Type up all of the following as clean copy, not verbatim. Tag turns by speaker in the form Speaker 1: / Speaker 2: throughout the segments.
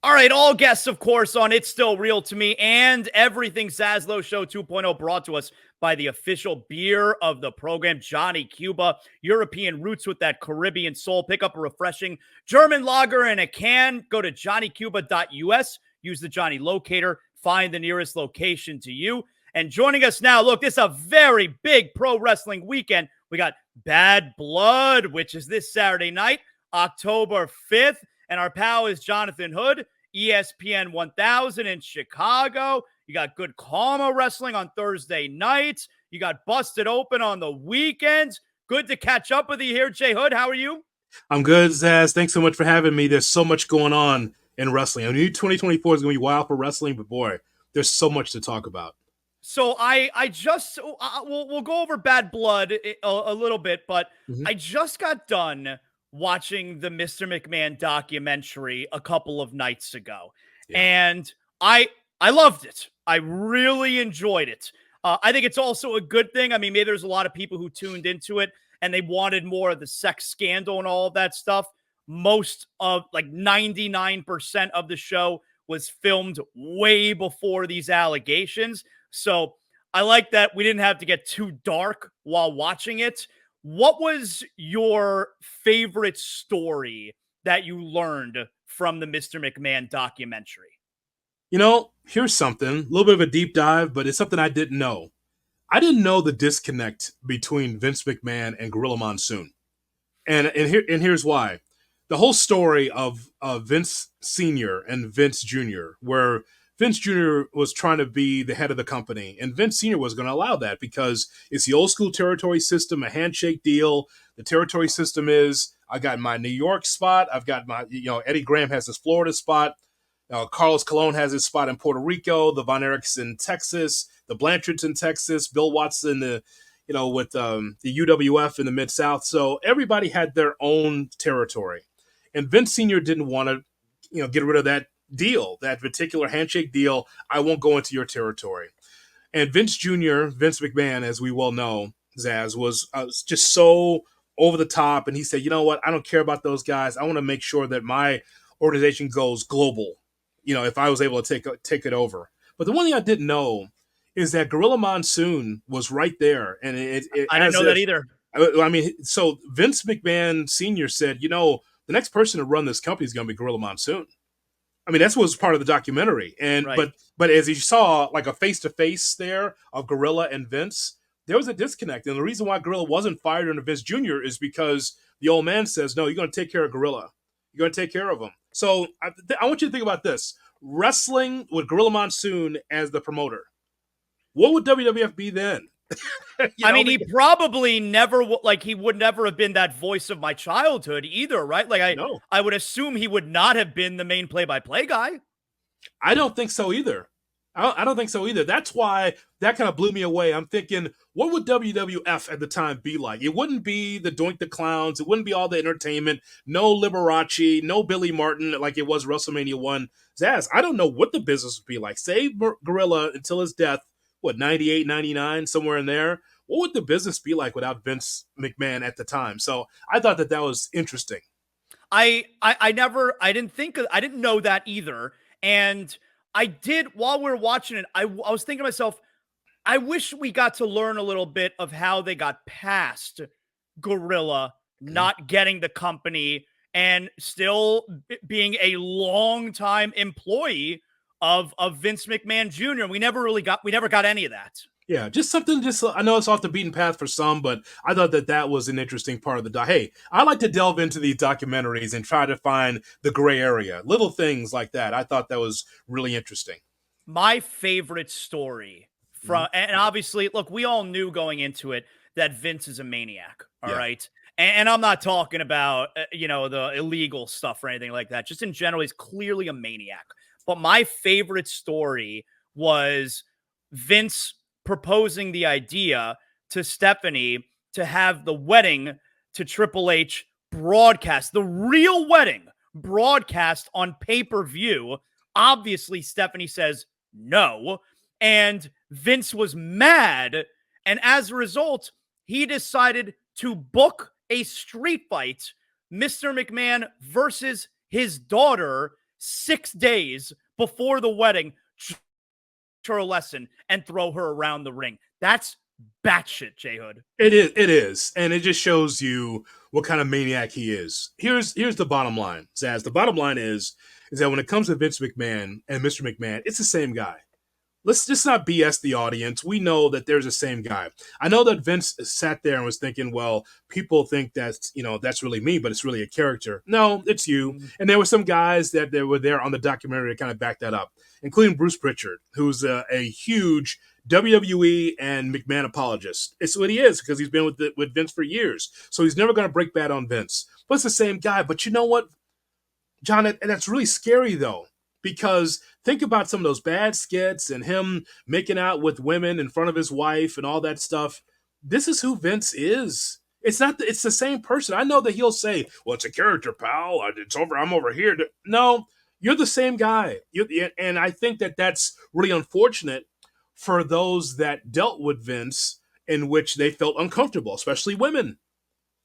Speaker 1: All right, all guests, of course, on It's Still Real to Me and everything Zaslow Show 2.0 brought to us by the official beer of the program, Johnny Cuba. European roots with that Caribbean soul. Pick up a refreshing German lager in a can. Go to johnnycuba.us. Use the Johnny locator. Find the nearest location to you. And joining us now, look, this is a very big pro wrestling weekend. We got Bad Blood, which is this Saturday night, October 5th. And our pal is Jonathan Hood, ESPN 1000 in Chicago. You got Good Karma Wrestling on Thursday nights. You got Busted Open on the weekends. Good to catch up with you here, Jay Hood. How are you?
Speaker 2: I'm good, Zaz. Thanks so much for having me. There's so much going on in wrestling. I knew 2024 is going to be wild for wrestling, but boy, there's so much to talk about.
Speaker 1: So we'll go over Bad Blood a little bit, but
Speaker 2: Mhm.
Speaker 1: I just got done watching the Mr. McMahon documentary a couple of nights ago,
Speaker 2: Yeah.
Speaker 1: and I loved it. I really enjoyed it. I think it's also a good thing. I mean, maybe there's a lot of people who tuned into it and they wanted more of the sex scandal and all of that stuff. Most of like 99% of the show was filmed way before these allegations. So I like that we didn't have to get too dark while watching it. What was your favorite story that you learned from the Mr. McMahon documentary?
Speaker 2: Here's something, a little bit of a deep dive, but it's something I didn't know. I didn't know the disconnect between Vince McMahon and Gorilla Monsoon. And here's why. The whole story of Vince Sr. and Vince Jr., where Vince Jr. was trying to be the head of the company, and Vince Sr. was going to allow that because it's the old school territory system, a handshake deal. The territory system is I got my New York spot, I've got my, Eddie Graham has his Florida spot, Carlos Colon has his spot in Puerto Rico, the Von Erichs in Texas, the Blanchards in Texas, Bill Watson, with the UWF in the Mid South. So everybody had their own territory. And Vince Sr. didn't want to, get rid of that deal, that particular handshake deal. I won't go into your territory. And Vince Jr., Vince McMahon, as we well know, Zaz, was just so over the top. And he said, you know what? I don't care about those guys. I want to make sure that my organization goes global, if I was able to take it over. But the one thing I didn't know is that Gorilla Monsoon was right there. And it
Speaker 1: I didn't
Speaker 2: as
Speaker 1: know that
Speaker 2: if,
Speaker 1: either.
Speaker 2: I mean, so Vince McMahon Sr. said, the next person to run this company is going to be Gorilla Monsoon. I mean, that's what was part of the documentary. And
Speaker 1: Right.
Speaker 2: but as you saw, like a face to face there of Gorilla and Vince, there was a disconnect. And the reason why Gorilla wasn't fired under Vince Jr. is because the old man says, "No, you're going to take care of Gorilla. You're going to take care of him." So I want you to think about this: wrestling with Gorilla Monsoon as the promoter. What would WWF be then?
Speaker 1: I mean, he probably never he would never have been that voice of my childhood either, right? Like
Speaker 2: No,
Speaker 1: I would assume he would not have been the main play-by-play guy.
Speaker 2: I don't think so either. I don't think so either. That's why that kind of blew me away. I'm thinking, what would WWF at the time be like? It wouldn't be the Doink the Clowns. It wouldn't be all the entertainment. No Liberace, no Billy Martin like it was WrestleMania 1. Zaz, I don't know what the business would be like. Save Gorilla until his death, 98, 99, somewhere in there. What would the business be like without Vince McMahon at the time? So I thought that was interesting.
Speaker 1: I didn't know that either. And I did while we were watching it, I was thinking to myself, I wish we got to learn a little bit of how they got past Gorilla not getting the company and still being a long-time employee of Vince McMahon Jr. We never got any of that.
Speaker 2: Yeah, just something. Just I know it's off the beaten path for some, but I thought that was an interesting part of the. Hey, I like to delve into these documentaries and try to find the gray area, little things like that. I thought that was really interesting.
Speaker 1: My favorite story
Speaker 2: Mhm.
Speaker 1: and obviously, look, we all knew going into it that Vince is a maniac. All
Speaker 2: Yeah.
Speaker 1: right. And I'm not talking about, the illegal stuff or anything like that. Just in general, he's clearly a maniac. But my favorite story was Vince proposing the idea to Stephanie to have the wedding to Triple H broadcast, the real wedding broadcast on pay per view. Obviously, Stephanie says no. And Vince was mad. And as a result, he decided to book a street fight, Mr. McMahon versus his daughter, 6 days before the wedding, her a lesson and throw her around the ring. That's batshit, J Hood.
Speaker 2: It is, and it just shows you what kind of maniac he is. Here's the bottom line, Zaz. The bottom line is that when it comes to Vince McMahon and Mr. McMahon, it's the same guy. Let's just not BS the audience. We know that there's the same guy. I know that Vince sat there and was thinking, well, people think that's, that's really me, but it's really a character. No, it's you. And there were some guys that were there on the documentary to kind of back that up, including Bruce Pritchard, who's a huge WWE and McMahon apologist. It's what he is because he's been with Vince for years. So he's never going to break bad on Vince. But it's the same guy. But you know what, John, and that's really scary, though, because think about some of those bad skits and him making out with women in front of his wife and all that stuff. This is who Vince is. It's the same person. I know that he'll say, well, it's a character, pal. I'm over here. No, you're the same guy. And I think that that's really unfortunate for those that dealt with Vince in which they felt uncomfortable, especially women.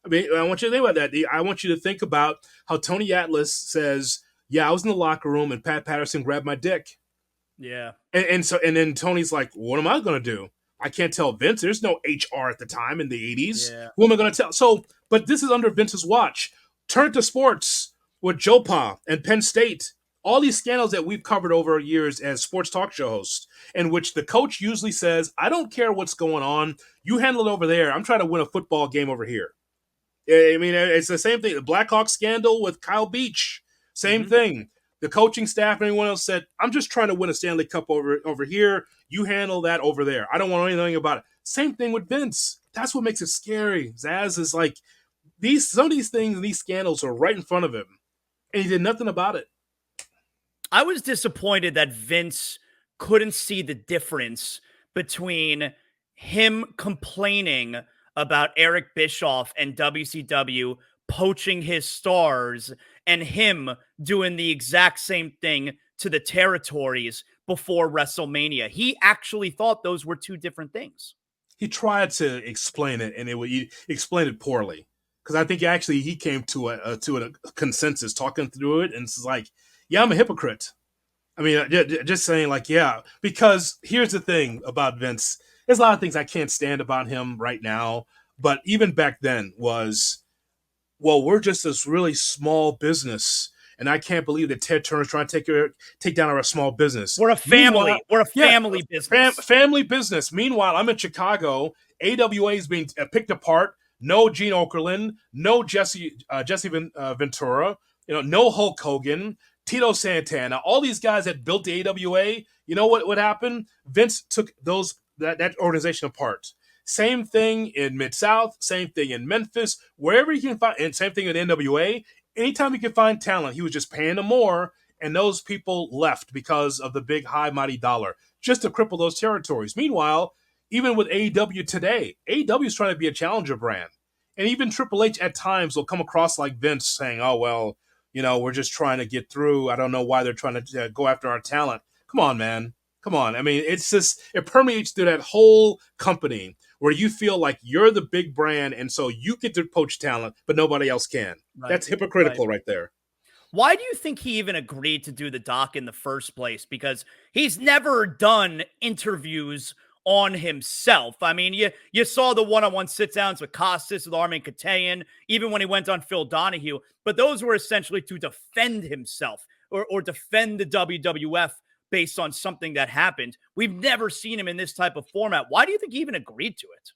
Speaker 2: I mean, I want you to think about that. I want you to think about how Tony Atlas says, yeah, I was in the locker room and Pat Patterson grabbed my dick.
Speaker 1: Yeah.
Speaker 2: And then Tony's like, what am I going to do? I can't tell Vince. There's no HR at the time in the 80s.
Speaker 1: Yeah.
Speaker 2: Who am I going to tell? So, but this is under Vince's watch. Turn to sports with Joe Pa and Penn State. All these scandals that we've covered over years as sports talk show hosts, in which the coach usually says, I don't care what's going on. You handle it over there. I'm trying to win a football game over here. I mean, it's the same thing. The Blackhawks scandal with Kyle Beach. Same thing. The coaching staff and everyone else said, I'm just trying to win a Stanley Cup over here. You handle that over there. I don't want anything about it. Same thing with Vince. That's what makes it scary. Zaz is like, some of these things, these scandals are right in front of him, and he did nothing about it.
Speaker 1: I was disappointed that Vince couldn't see the difference between him complaining about Eric Bischoff and WCW poaching his stars and him doing the exact same thing to the territories before WrestleMania. He actually thought those were two different things.
Speaker 2: He tried to explain it, and he explained it poorly. Because I think actually he came to a consensus talking through it, and it's like, yeah, I'm a hypocrite. I mean, just saying like, yeah, because here's the thing about Vince. There's a lot of things I can't stand about him right now, but even back then was, well, we're just this really small business, and I can't believe that Ted Turner's trying to take down our small business.
Speaker 1: We're a family. We're a family business.
Speaker 2: Family business. Meanwhile, I'm in Chicago. AWA is being picked apart. No Gene Okerlund. No Jesse Ventura. No Hulk Hogan. Tito Santana. All these guys that built the AWA. You know what happened? Vince took that organization apart. Same thing in Mid-South, same thing in Memphis, wherever you can find, and same thing in NWA. Anytime you can find talent, he was just paying them more, and those people left because of the big, high, mighty dollar, just to cripple those territories. Meanwhile, even with AEW today, AEW is trying to be a challenger brand. And even Triple H at times will come across like Vince saying, oh, well, we're just trying to get through. I don't know why they're trying to go after our talent. Come on, man. Come on. I mean, it's just, it permeates through that whole company where you feel like you're the big brand and so you get to poach talent, but nobody else can. Right. That's hypocritical right there.
Speaker 1: Why do you think he even agreed to do the doc in the first place? Because he's never done interviews on himself. I mean, you saw the one-on-one sit-downs with Costas, with Armin Katayan, even when he went on Phil Donahue, but those were essentially to defend himself or defend the WWF based on something that happened. We've never seen him in this type of format. Why do you think he even agreed to it?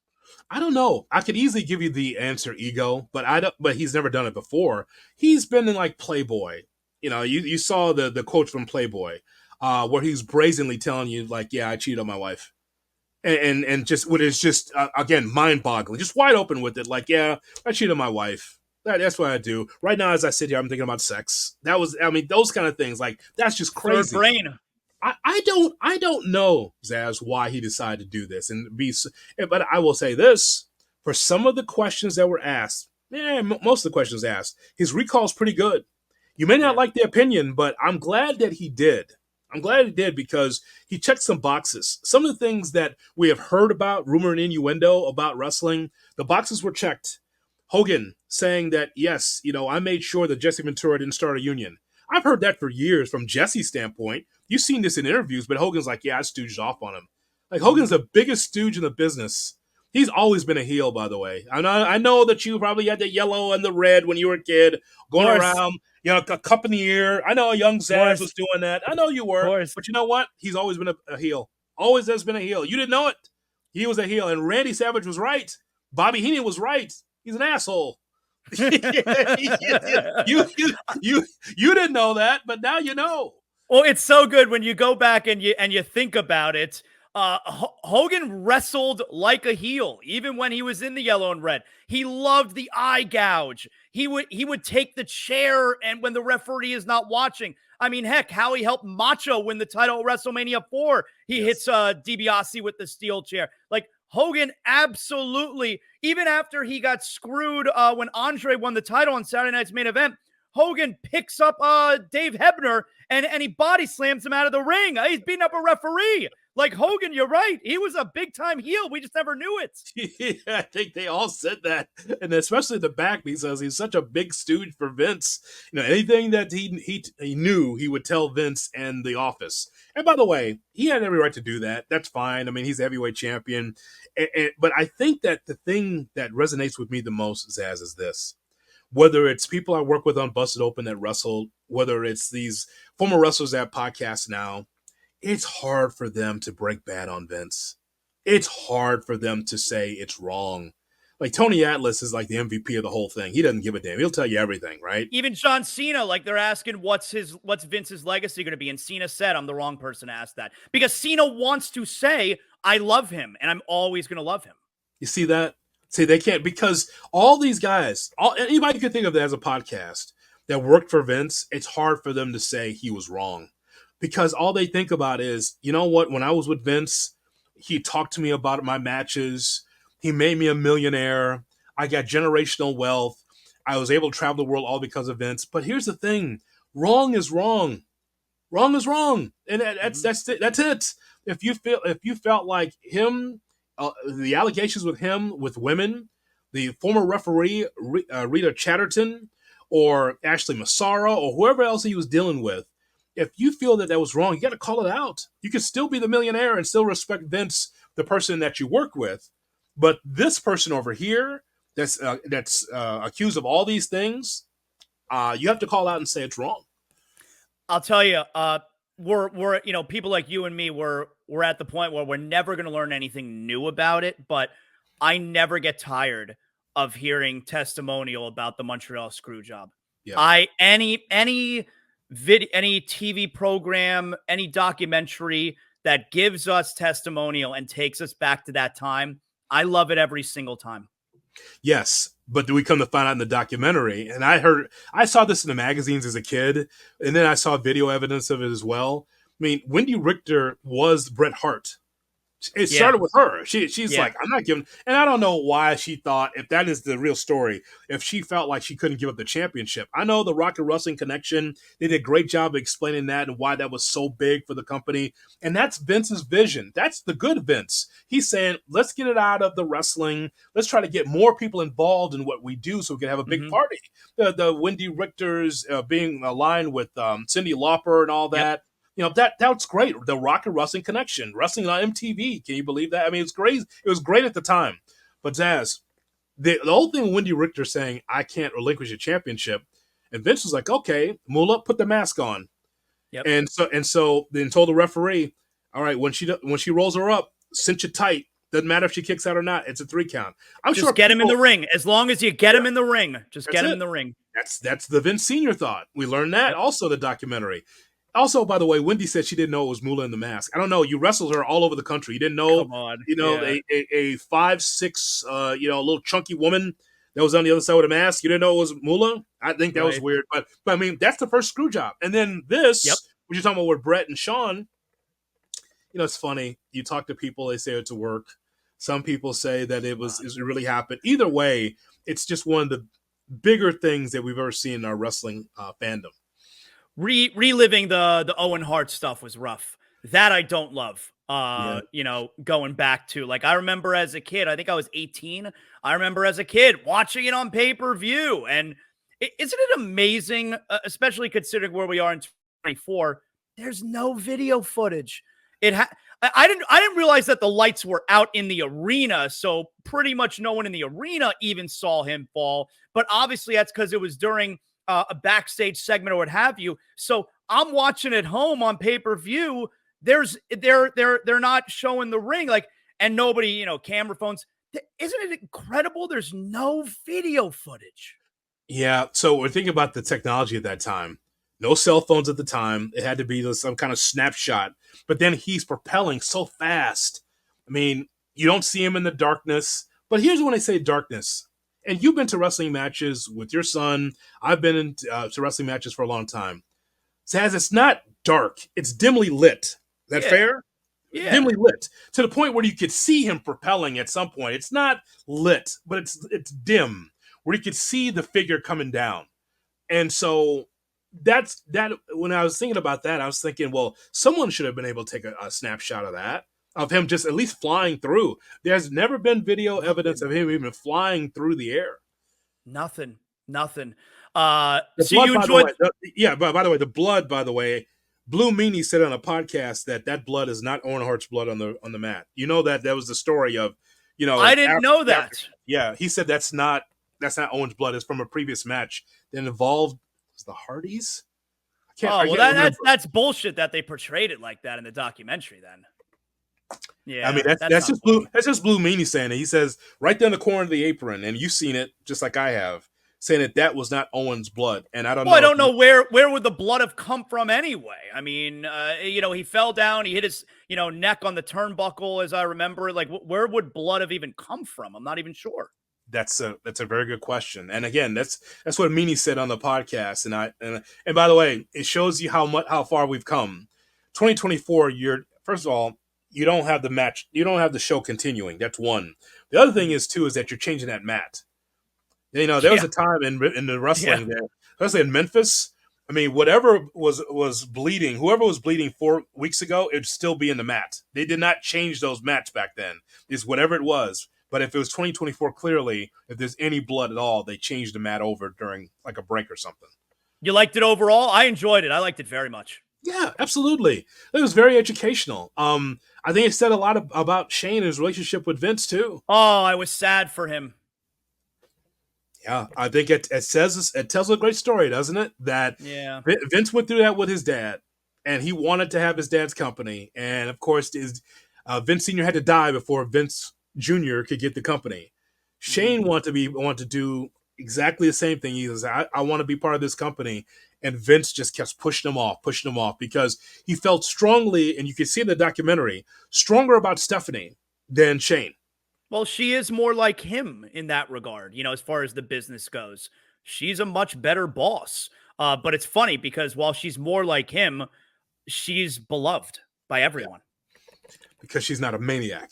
Speaker 2: I don't know. I could easily give you the answer, Ego, but he's never done it before. He's been in like Playboy. You saw the quote from Playboy, where he's brazenly telling you like, yeah, I cheated on my wife. And just what is just again mind-boggling, just wide open with it. Like, yeah, I cheated on my wife. That's what I do right now. As I sit here, I'm thinking about sex. Those kind of things. Like, that's just crazy.
Speaker 1: Third brain.
Speaker 2: I don't know, Zaz, why he decided to do this but I will say this: for some of the questions that were asked, most of the questions asked, his recall is pretty good. You may not like the opinion, but I'm glad that he did. I'm glad he did because he checked some boxes. Some of the things that we have heard about, rumor and innuendo about wrestling, the boxes were checked. Hogan saying that, yes, I made sure that Jesse Ventura didn't start a union. I've heard that for years from Jesse's standpoint. You've seen this in interviews, but Hogan's like, yeah, I stooged off on him. Like Hogan's the biggest stooge in the business. He's always been a heel, by the way. I know that you probably had the yellow and the red when you were a kid, going around, a cup in the ear. I know young Zaz was doing that. I know you were. But you know what? He's always been a heel. Always has been a heel. You didn't know it. He was a heel. And Randy Savage was right. Bobby Heenan was right. He's an asshole. you didn't know that, but now you know.
Speaker 1: Well, it's so good when you go back and you think about it. Hogan wrestled like a heel, even when he was in the yellow and red. He loved the eye gouge. He would take the chair, and when the referee is not watching. I mean, heck, how he helped Macho win the title at WrestleMania 4. He hits DiBiase with the steel chair. Like, Hogan absolutely, even after he got screwed when Andre won the title on Saturday Night's Main Event, Hogan picks up Dave Hebner and he body slams him out of the ring. He's beating up a referee. Like, Hogan, you're right. He was a big-time heel. We just never knew it.
Speaker 2: Yeah, I think they all said that. And especially the back, because he's such a big stooge for Vince. Anything that he knew, he would tell Vince and the office. And by the way, he had every right to do that. That's fine. I mean, he's the heavyweight champion. But I think that the thing that resonates with me the most, Zaz, is this. Whether it's people I work with on Busted Open that wrestle, whether it's these former wrestlers that podcast now, it's hard for them to break bad on Vince. It's hard for them to say it's wrong. Like, Tony Atlas is like the MVP of the whole thing. He doesn't give a damn. He'll tell you everything, right?
Speaker 1: Even John Cena, like, they're asking what's Vince's legacy going to be, and Cena said, I'm the wrong person to ask that. Because Cena wants to say, I love him, and I'm always going to love him.
Speaker 2: You see that? See, they can't, because all these guys, anybody you could think of that as a podcast that worked for Vince, it's hard for them to say he was wrong. Because all they think about is, you know what, when I was with Vince, he talked to me about my matches. He made me a millionaire. I got generational wealth. I was able to travel the world all because of Vince. But here's the thing. Wrong is wrong. Wrong is wrong. And that's it. If you felt like him, the allegations with him, with women, the former referee, Rita Chatterton, or Ashley Massaro, or whoever else he was dealing with, if you feel that was wrong, you got to call it out. You can still be the millionaire and still respect Vince, the person that you work with. But this person over here that's accused of all these things, you have to call out and say it's wrong.
Speaker 1: I'll tell you, we're people like you and me, we're at the point where we're never going to learn anything new about it. But I never get tired of hearing testimonial about the Montreal Screwjob. Yeah. Any TV program, any documentary that gives us testimonial and takes us back to that time, I love it every single time.
Speaker 2: Yes, but do we come to find out in the documentary? And I saw this in the magazines as a kid, and then I saw video evidence of it as well. I mean, Wendy Richter was Bret Hart. It started with her. She's like, I'm not giving, and I don't know why she thought, if that is the real story, if she felt like she couldn't give up the championship. I know the Rock and Wrestling Connection, they did a great job of explaining that and why that was so big for the company. And that's Vince's vision. That's the good Vince. He's saying, let's get it out of the wrestling. Let's try to get more people involved in what we do so we can have a big party. The Wendy Richter's being aligned with Cyndi Lauper and all that. Yep. That's great. The Rock and Wrestling Connection, wrestling on MTV. Can you believe that? I mean, it's great. It was great at the time. But Zaz, the whole thing with Wendy Richter saying, I can't relinquish a championship, and Vince was like, okay, Moolah, put the mask on. Yep. And so then told the referee, all right, when she rolls her up, cinch it tight. Doesn't matter if she kicks out or not. It's a 3 count.
Speaker 1: Just get him in the ring. As long as you get him in the ring, get him in the ring.
Speaker 2: That's the Vince Sr. thought. We learned that also the documentary. Also, by the way, Wendy said she didn't know it was Moolah in the mask. I don't know. You wrestled her all over the country. You didn't know, a 5'6", little chunky woman that was on the other side with a mask. You didn't know it was Moolah. I think that was weird. But I mean, that's the first screw job. And then this, what you're talking about with Bret and Shawn, it's funny. You talk to people, they say it's a work. Some people say that it really happened. Either way, it's just one of the bigger things that we've ever seen in our wrestling fandom.
Speaker 1: Reliving the Owen Hart stuff was rough. That I don't love. Going back to, like, I remember as a kid, I think I was 18. I remember as a kid watching it on pay-per-view, and Isn't it amazing, especially considering where we are in 24? There's no video footage. I didn't realize that the lights were out in the arena, so pretty much no one in the arena even saw him fall. But obviously, that's because it was during a backstage segment or what have you. So I'm watching at home on pay-per-view. They're not showing the ring, like, and nobody, camera phones. Isn't it incredible? There's no video footage.
Speaker 2: Yeah. So we're thinking about the technology at that time. No cell phones at the time. It had to be some kind of snapshot. But then he's propelling so fast. I mean, you don't see him in the darkness. But here's when I say darkness. And you've been to wrestling matches with your son. I've been to wrestling matches for a long time. Zaz, it's not dark. It's dimly lit. Is that fair?
Speaker 1: Yeah.
Speaker 2: Dimly lit to the point where you could see him propelling at some point. It's not lit, but it's dim where you could see the figure coming down. And so that's that. When I was thinking about that, I was thinking, well, someone should have been able to take a snapshot of that, of him just at least flying through. There's never been video evidence of him even flying through the air.
Speaker 1: Nothing.
Speaker 2: The
Speaker 1: So
Speaker 2: blood,
Speaker 1: you
Speaker 2: by
Speaker 1: enjoyed?
Speaker 2: the way, but by the way, the blood, by the way, Blue Meanie said on a podcast that blood is not Owen Hart's blood on the mat. You know that was the story of,
Speaker 1: I didn't know that.
Speaker 2: Yeah, he said that's not Owen's blood. It's from a previous match that involved the Hardys.
Speaker 1: That's bullshit that they portrayed it like that in the documentary. Then, yeah,
Speaker 2: I mean that's just Blue. That's just Blue Meanie saying it. He says right there in the corner of the apron, and you've seen it just like I have, saying that was not Owen's blood. And I don't know.
Speaker 1: I don't know where would the blood have come from anyway. I mean, he fell down, he hit his neck on the turnbuckle, as I remember. Like, where would blood have even come from? I'm not even sure.
Speaker 2: That's a very good question. And again, that's what Meanie said on the podcast. And by the way, it shows you how far we've come. 2024, first of all, you don't have the match, you don't have the show continuing. That's one. The other thing is that you're changing that mat. There was a time in the wrestling there, especially in Memphis. I mean, whatever was bleeding, whoever was bleeding 4 weeks ago, it'd still be in the mat. They did not change those mats back then. It's whatever it was. But if it was 2024, clearly, if there's any blood at all, they changed the mat over during like a break or something.
Speaker 1: You liked it overall? I enjoyed it. I liked it very much.
Speaker 2: Yeah, absolutely. It was very educational. I think it said a lot about Shane and his relationship with Vince too.
Speaker 1: Oh, I was sad for him.
Speaker 2: Yeah, I think it tells a great story, doesn't it? That Vince went through that with his dad, and he wanted to have his dad's company, and of course, Vince Sr. had to die before Vince Jr. could get the company. Shane wanted to do exactly the same thing. He was, I want to be part of this company, and Vince just kept pushing him off because he felt strongly, and you can see in the documentary, stronger about Stephanie than Shane.
Speaker 1: Well, she is more like him in that regard, as far as the business goes. She's a much better boss. But it's funny because while she's more like him, she's beloved by everyone.
Speaker 2: Because she's not a maniac.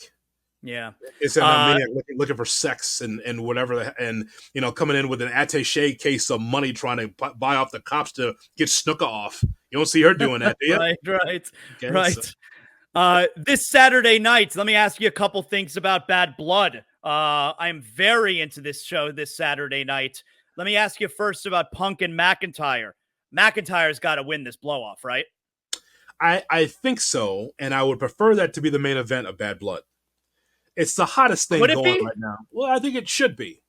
Speaker 1: Yeah.
Speaker 2: It's a maniac looking for sex and whatever. And, coming in with an attaché case of money trying to buy off the cops to get Snuka off. You don't see her doing that, do you?
Speaker 1: Right. Okay, so. This Saturday night, let me ask you a couple things about Bad Blood. I'm very into this show this Saturday night. Let me ask you first about Punk and McIntyre. McIntyre's got to win this blow-off, right?
Speaker 2: I think so, and I would prefer that to be the main event of Bad Blood. It's the hottest thing going right now. Well, I think it should be.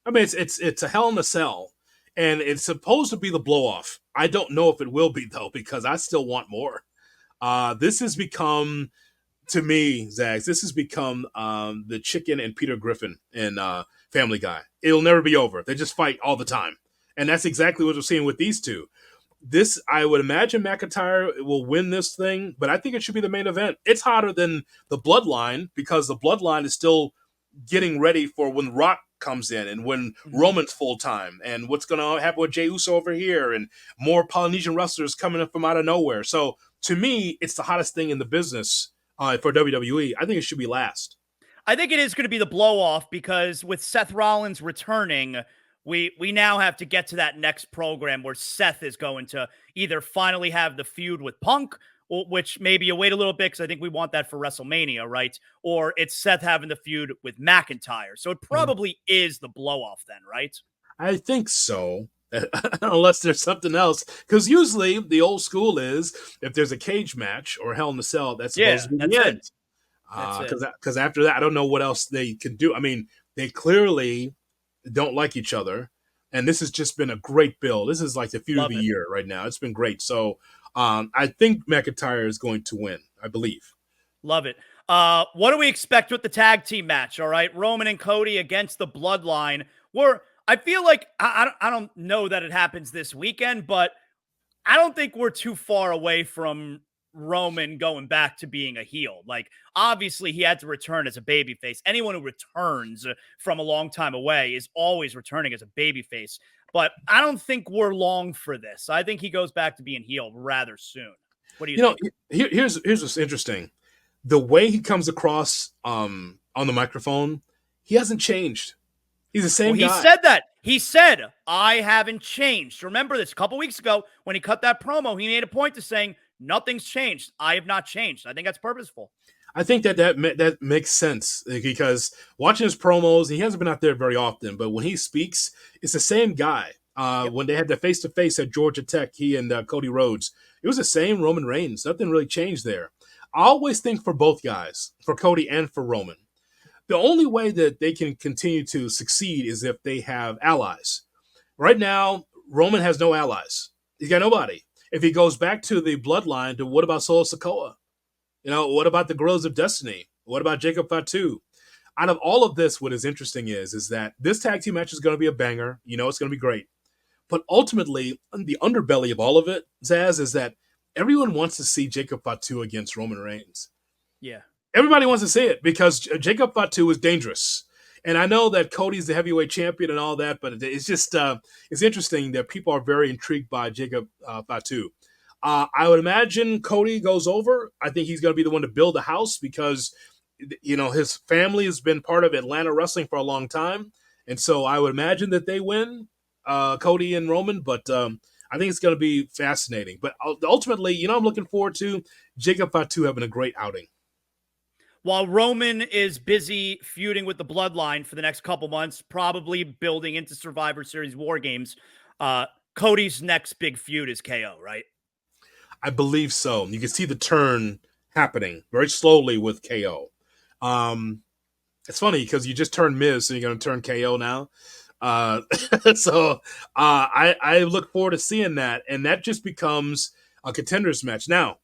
Speaker 2: I mean, it's a Hell in a Cell, and it's supposed to be the blow-off. I don't know if it will be, though, because I still want more. This has become, to me, Zags, the Chicken and Peter Griffin in Family Guy. It'll never be over. They just fight all the time. And that's exactly what we're seeing with these two. I would imagine McIntyre will win this thing, but I think it should be the main event. It's hotter than the Bloodline because the Bloodline is still getting ready for when Rock comes in and when Roman's full-time and what's going to happen with Jey Uso over here and more Polynesian wrestlers coming up from out of nowhere. So, to me, it's the hottest thing in the business for WWE. I think it should be last.
Speaker 1: I think it is going to be the blow-off because with Seth Rollins returning, we now have to get to that next program where Seth is going to either finally have the feud with Punk, which maybe you wait a little bit because I think we want that for WrestleMania, right? Or it's Seth having the feud with McIntyre. So it probably is the blow-off then, right?
Speaker 2: I think so. Unless there's something else. Because usually the old school is if there's a cage match or Hell in a Cell, that's supposed
Speaker 1: Yeah,
Speaker 2: to be
Speaker 1: that's
Speaker 2: the
Speaker 1: it.
Speaker 2: end.
Speaker 1: That's it.
Speaker 2: Because after that, I don't know what else they can do. I mean, they clearly don't like each other. And this has just been a great build. This is like the feud of
Speaker 1: Love
Speaker 2: the
Speaker 1: it.
Speaker 2: year right now. It's been great. So I think McIntyre is going to win, I believe.
Speaker 1: Love it. What do we expect with the tag team match? All right, Roman and Cody against the Bloodline. I feel like I don't know that it happens this weekend, but I don't think we're too far away from Roman going back to being a heel. Like, obviously, he had to return as a babyface. Anyone who returns from a long time away is always returning as a babyface. But I don't think we're long for this. I think he goes back to being heel rather soon. What do you
Speaker 2: You know,
Speaker 1: think?
Speaker 2: here's what's interesting. The way he comes across on the microphone, he hasn't changed. He's the
Speaker 1: Well,
Speaker 2: same
Speaker 1: he
Speaker 2: guy.
Speaker 1: said that. He said, I haven't changed. Remember this a couple weeks ago when he cut that promo, he made a point to saying, nothing's changed. I have not changed. I think that's purposeful.
Speaker 2: I think that makes sense because watching his promos, he hasn't been out there very often, but when he speaks, it's the same guy.
Speaker 1: Yep.
Speaker 2: When they had the face to face at Georgia Tech, he and Cody Rhodes, it was the same Roman Reigns. Nothing really changed there. I always think for both guys, for Cody and for Roman, the only way that they can continue to succeed is if they have allies. Right now, Roman has no allies. He's got nobody. If he goes back to the bloodline, to what about Solo Sikoa? What about the Guerrillas of Destiny? What about Jacob Fatu? Out of all of this, what is interesting is that this tag team match is going to be a banger. It's going to be great. But ultimately, the underbelly of all of it, Zaz, is that everyone wants to see Jacob Fatu against Roman Reigns.
Speaker 1: Yeah.
Speaker 2: Everybody wants to see it because Jacob Fatu is dangerous. And I know that Cody's the heavyweight champion and all that, but it's just it's interesting that people are very intrigued by Jacob Fatu. I would imagine Cody goes over. I think he's going to be the one to build the house because, his family has been part of Atlanta wrestling for a long time. And so I would imagine that they win, Cody and Roman, but I think it's going to be fascinating. But ultimately, I'm looking forward to Jacob Fatu having a great outing.
Speaker 1: While Roman is busy feuding with the Bloodline for the next couple months, probably building into Survivor Series War Games, Cody's next big feud is KO, right?
Speaker 2: I believe so. You can see the turn happening very slowly with KO. It's funny because you just turned Miz, so you're going to turn KO now. I look forward to seeing that, and that just becomes a contenders match. Now,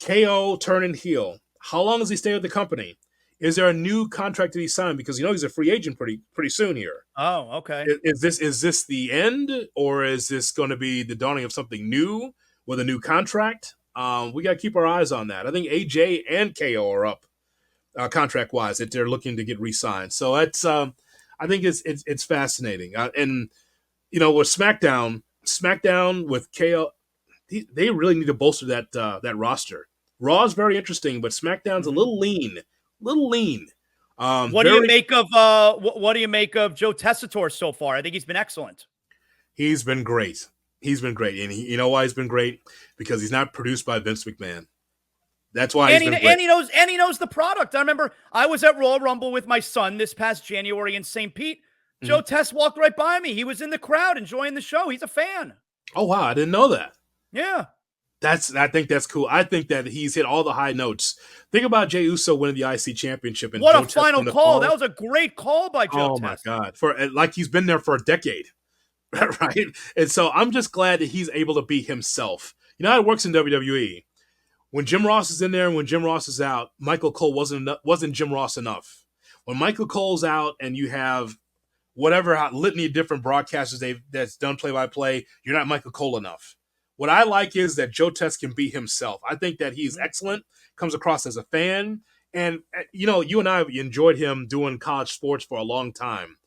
Speaker 2: KO turning heel. How long does he stay with the company? Is there a new contract that he signed? Because he's a free agent pretty soon here.
Speaker 1: Oh, okay.
Speaker 2: Is this the end, or is this going to be the dawning of something new with a new contract? We got to keep our eyes on that. I think AJ and KO are up contract wise that they're looking to get re-signed. So that's I think it's fascinating. And with SmackDown with KO, they really need to bolster that roster. Raw is very interesting, but SmackDown's a little lean.
Speaker 1: What do you make of Joe Tessitore so far? I think he's been excellent.
Speaker 2: He's been great. And you know why he's been great? Because he's not produced by Vince McMahon. That's why
Speaker 1: he knows the product. I remember I was at Royal Rumble with my son this past January in St. Pete. Joe Tess walked right by me. He was in the crowd enjoying the show. He's a fan.
Speaker 2: Oh wow, I didn't know that.
Speaker 1: Yeah.
Speaker 2: I think that's cool. I think that he's hit all the high notes. Think about Jey Uso winning the IC championship. And
Speaker 1: what
Speaker 2: Joe
Speaker 1: a final call. That was a great call by Joe Test.
Speaker 2: Oh, my God. He's been there for a decade, right? And so I'm just glad that he's able to be himself. You know how it works in WWE? When Jim Ross is in there and when Jim Ross is out, Michael Cole wasn't Jim Ross enough. When Michael Cole's out and you have whatever litany of different broadcasters that's done play-by-play, you're not Michael Cole enough. What I like is that Joe Test can be himself. I think that he's excellent, comes across as a fan. And, you and I have enjoyed him doing college sports for a long time.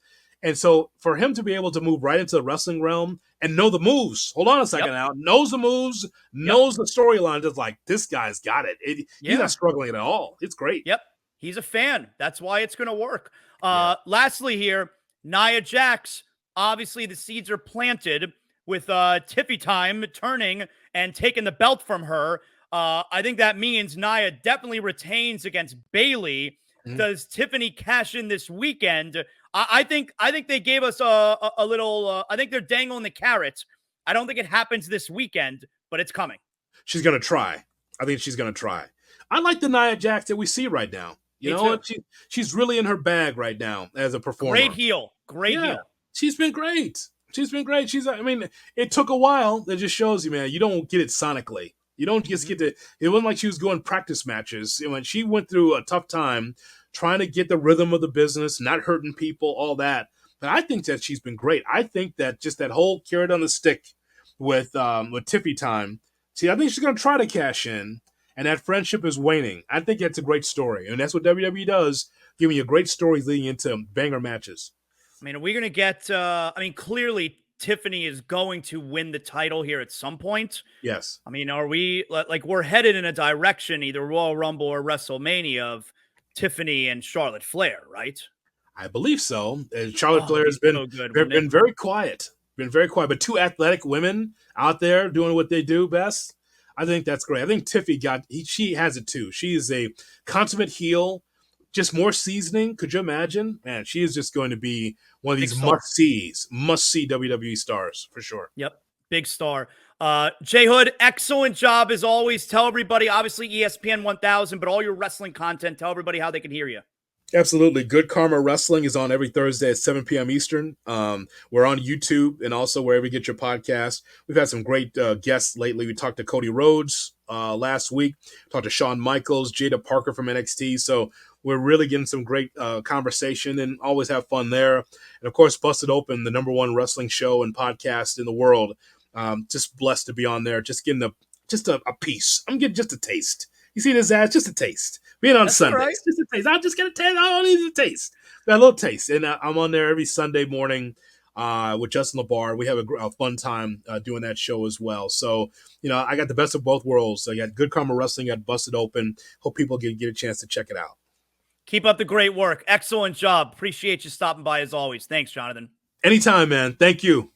Speaker 2: And so for him to be able to move right into the wrestling realm and know the moves, hold on a second now, knows the moves, knows the storyline, just like, this guy's got it. He's not struggling at all. It's great.
Speaker 1: Yep. He's a fan. That's why it's going to work. Lastly here, Nia Jax, obviously the seeds are planted with Tiffy Time turning and taking the belt from her. I think that means Nia definitely retains against Bayley. Does Tiffany cash in this weekend? I think they gave us a little. I think they're dangling the carrots. I don't think it happens this weekend, but it's coming.
Speaker 2: She's gonna try. I think she's gonna try. I like the Nia Jax that we see right now. You
Speaker 1: Me
Speaker 2: know,
Speaker 1: too.
Speaker 2: she's really in her bag right now as a performer.
Speaker 1: Great heel. Great
Speaker 2: Yeah,
Speaker 1: heel.
Speaker 2: she's been great. She's been great. I mean, it took a while. That just shows you, man, you don't get it sonically. You don't just get to, it wasn't like she was going practice matches. When she went through a tough time trying to get the rhythm of the business, not hurting people, all that. But I think that she's been great. I think that just that whole carrot on the stick with Tiffy time. See, I think she's going to try to cash in, and that friendship is waning. I think that's a great story, and that's what WWE does, giving you great stories leading into banger matches.
Speaker 1: I mean, are we going to get? I mean, clearly Tiffany is going to win the title here at some point.
Speaker 2: Yes.
Speaker 1: I mean, are we like we're headed in a direction, either Royal Rumble or WrestleMania, of Tiffany and Charlotte Flair, right?
Speaker 2: I believe so. Charlotte Flair has been
Speaker 1: so good,
Speaker 2: been very quiet. Been very quiet, but two athletic women out there doing what they do best. I think that's great. I think Tiffy she has it too. She is a consummate heel, just more seasoning. Could you imagine? Man, she is just going to be one of these must see WWE stars for sure.
Speaker 1: Yep, big star. Jay Hood, excellent job as always. Tell everybody, obviously ESPN 1000, but all your wrestling content. Tell everybody how they can hear you.
Speaker 2: Absolutely. Good Karma Wrestling is on every Thursday at 7 p.m. Eastern. We're on YouTube and also wherever you get your podcast. We've had some great guests lately. We talked to Cody Rhodes last week, talked to Shawn Michaels, Jada Parker from NXT. So we're really getting some great conversation and always have fun there. And, of course, Busted Open, the #1 wrestling show and podcast in the world. Just blessed to be on there, just getting a piece. I'm getting just a taste. You see this ad? Just a taste. Being on Sundays, right. Just a taste. I'll just get a taste. I don't need a taste. Got a little taste. And I'm on there every Sunday morning with Justin LaBar. We have a fun time doing that show as well. So, I got the best of both worlds. I got Good Karma Wrestling, got Busted Open. Hope people get a chance to check it out.
Speaker 1: Keep up the great work. Excellent job. Appreciate you stopping by as always. Thanks, Jonathan.
Speaker 2: Anytime, man. Thank you.